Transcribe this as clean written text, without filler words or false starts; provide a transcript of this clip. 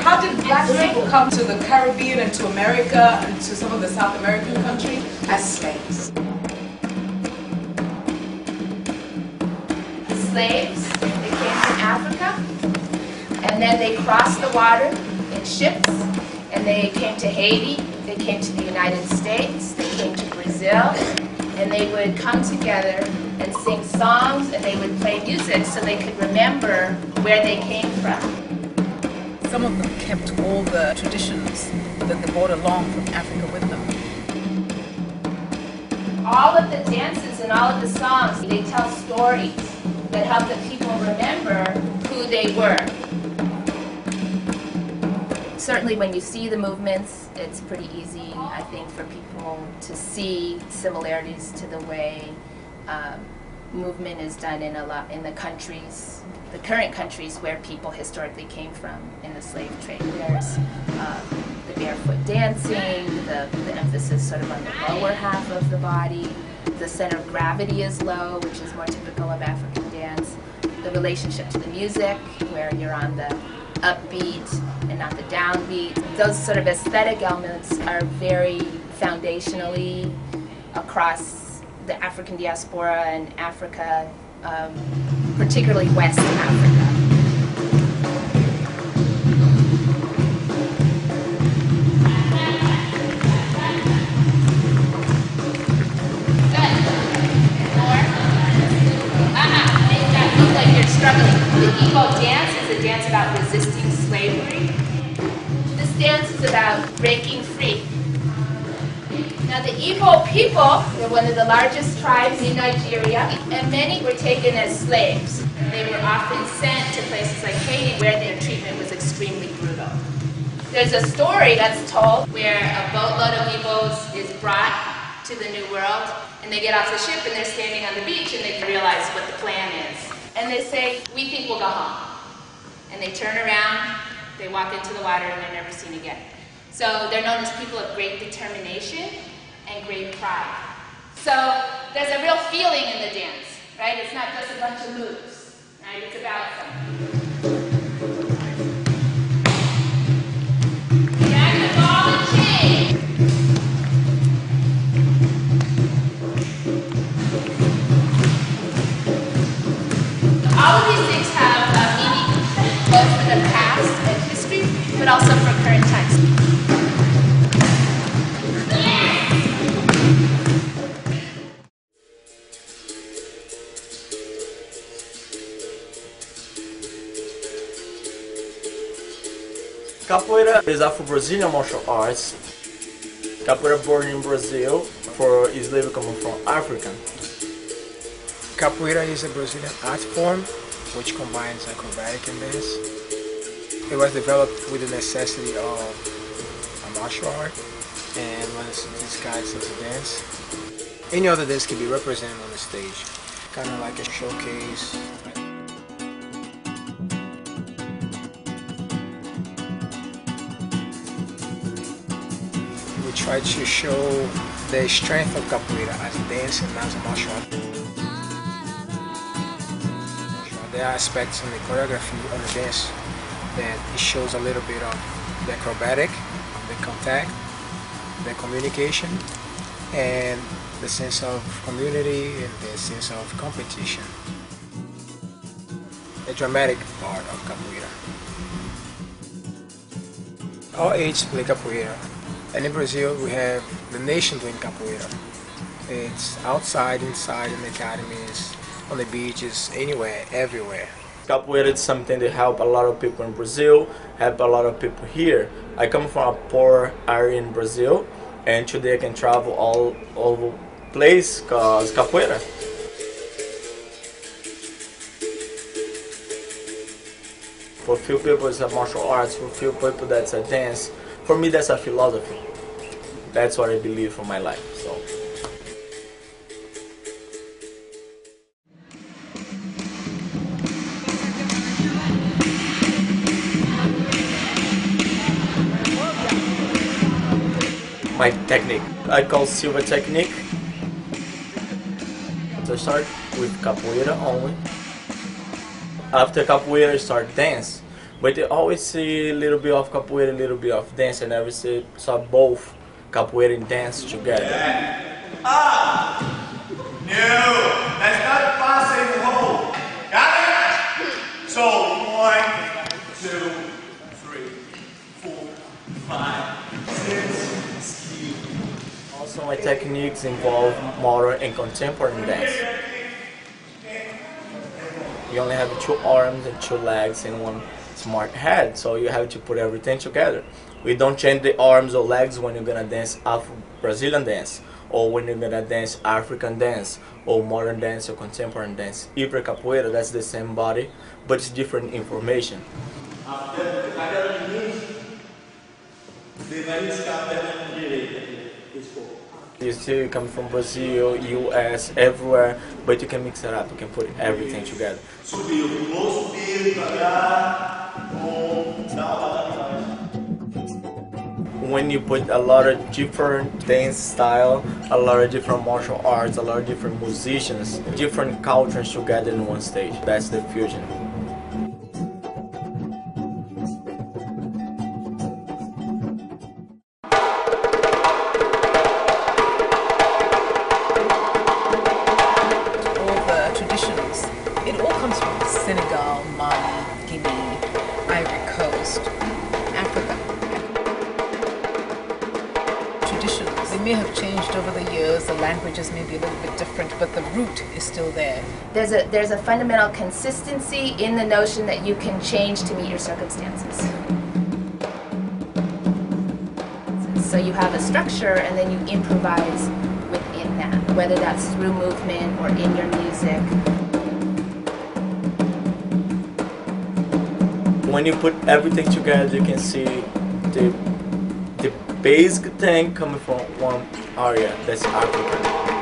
How did black people come to the Caribbean and to America and to some of the South American countries as slaves? The slaves, they came from Africa, and then they crossed the water in ships, and they came to Haiti, they came to the United States, they came to Brazil, and they would come together and sing songs, and they would play music so they could remember where they came from. Some of them kept all the traditions that they brought along from Africa with them. All of the dances and all of the songs, they tell stories that help the people remember who they were. Certainly when you see the movements, it's pretty easy, I think, for people to see similarities to the way movement is done in the countries, the current countries where people historically came from in the slave trade. There's the barefoot dancing, the emphasis sort of on the lower half of the body. The center of gravity is low, which is more typical of African dance. The relationship to the music, where you're on the upbeat and not the downbeat. Those sort of aesthetic elements are very foundationally across the African diaspora and Africa, particularly West Africa. Looks like you're struggling. The Igbo dance is a dance about resisting slavery. This dance is about breaking free. Now the Igbo people, they're one of the largest tribes in Nigeria, and many were taken as slaves. They were often sent to places like Haiti where their treatment was extremely brutal. There's a story that's told where a boatload of Igbos is brought to the New World, and they get off the ship and they're standing on the beach and they realize what the plan is. And they say, "We think we'll go home." And they turn around, they walk into the water, and they're never seen again. So they're known as people of great determination and great pride. So there's a real feeling in the dance, right? It's not just a bunch of moves, right? It's about something. Jack the ball and chain. All of these things have meaning, both for the past and history, but also for current times. Capoeira is Afro-Brazilian martial arts. Capoeira born in Brazil for slaves coming from Africa. Capoeira is a Brazilian art form which combines acrobatic and dance. It was developed with the necessity of a martial art and was disguised as a dance. Any other dance can be represented on the stage, kind of like a showcase. We try to show the strength of capoeira as a dance and as a martial art. There are aspects in the choreography of the dance that it shows a little bit of the acrobatic, the contact, the communication, and the sense of community and the sense of competition. The dramatic part of capoeira. All ages play capoeira. And in Brazil, we have the nation doing capoeira. It's outside, inside, in the academies, on the beaches, anywhere, everywhere. Capoeira is something that help a lot of people in Brazil, help a lot of people here. I come from a poor area in Brazil, and today I can travel all over place cause Capoeira. For few people it's a martial arts, for few people that's a dance. For me that's a philosophy. That's what I believe for my life. So. My technique, I call silver technique. So I start with capoeira only. After capoeira I start dance. But I always see a little bit of capoeira, a little bit of dance. I never saw both capoeira and dance together. Ah! No! That's not passing home! Got it? So, 1, 2, 3, 4, 5, 6. Also my techniques involve modern and contemporary dance. You only have 2 arms and 2 legs and 1 smart head, so you have to put everything together. We don't change the arms or legs when you're gonna dance Afro-Brazilian dance, or when you're gonna dance African dance, or modern dance or contemporary dance. Even capoeira, that's the same body, but it's different information. You see, you come from Brazil, US, everywhere, but you can mix it up, you can put everything together. When you put a lot of different dance style, a lot of different martial arts, a lot of different musicians, different cultures together in one stage, that's the fusion. It all comes from Senegal, Mali, Guinea, Ivory Coast, Africa. Traditions, they may have changed over the years, the languages may be a little bit different, but the root is still there. There's a fundamental consistency in the notion that you can change to meet your circumstances. So you have a structure and then you improvise within that, whether that's through movement or in your music. When you put everything together, you can see the basic thing coming from one area, that's Africa.